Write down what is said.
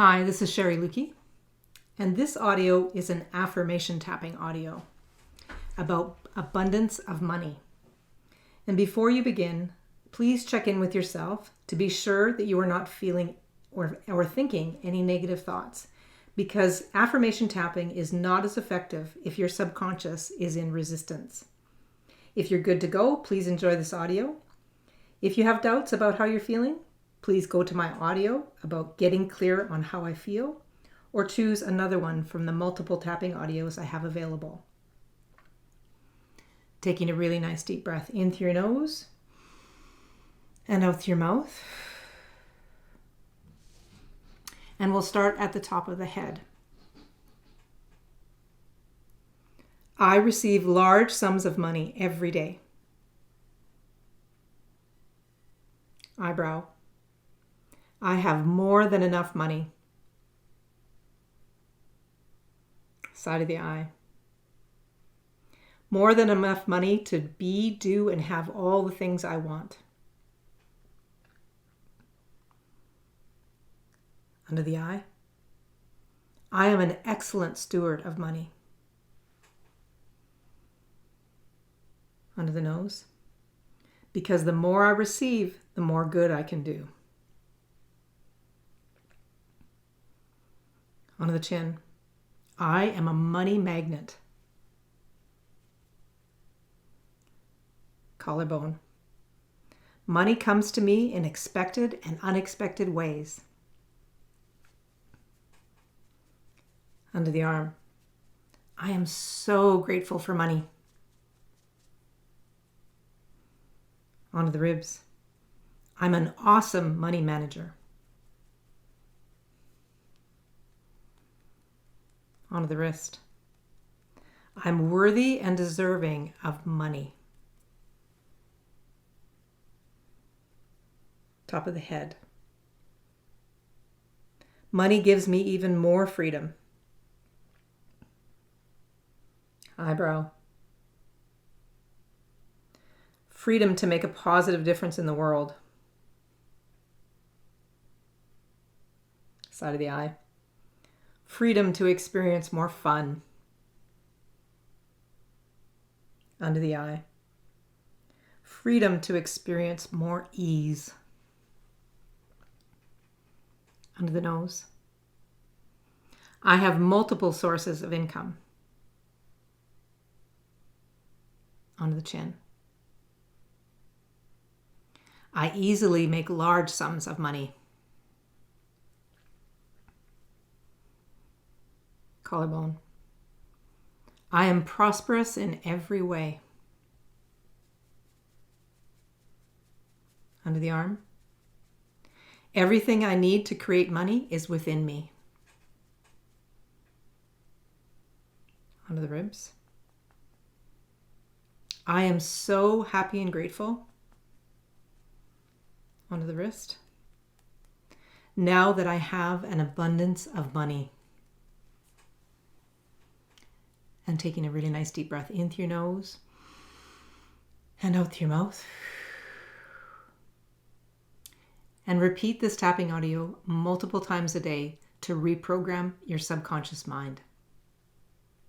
Hi, this is Sherry Lukey, and this audio is an affirmation tapping audio about abundance of money. And before you begin, please check in with yourself to be sure that you are not feeling or thinking any negative thoughts, because affirmation tapping is not as effective if your subconscious is in resistance. If you're good to go, please enjoy this audio. If you have doubts about how you're feeling, please go to my audio about getting clear on how I feel, or choose another one from the multiple tapping audios I have available. Taking a really nice deep breath in through your nose and out through your mouth. And we'll start at the top of the head. I receive large sums of money every day. Eyebrow. I have more than enough money. Side of the eye. More than enough money to be, do, and have all the things I want. Under the eye. I am an excellent steward of money. Under the nose. Because the more I receive, the more good I can do. Under the chin. I am a money magnet. Collarbone. Money comes to me in expected and unexpected ways. Under the arm. I am so grateful for money. Onto the ribs. I'm an awesome money manager. Onto the wrist. I'm worthy and deserving of money. Top of the head. Money gives me even more freedom. Eyebrow. Freedom to make a positive difference in the world. Side of the eye. Freedom to experience more fun. Under the eye. Freedom to experience more ease. Under the nose. I have multiple sources of income. Under the chin. I easily make large sums of money. Collarbone. I am prosperous in every way. Under the arm. Everything I need to create money is within me. Under the ribs. I am so happy and grateful. Under the wrist. Now that I have an abundance of money. And taking a really nice deep breath in through your nose and out through your mouth. And repeat this tapping audio multiple times a day to reprogram your subconscious mind.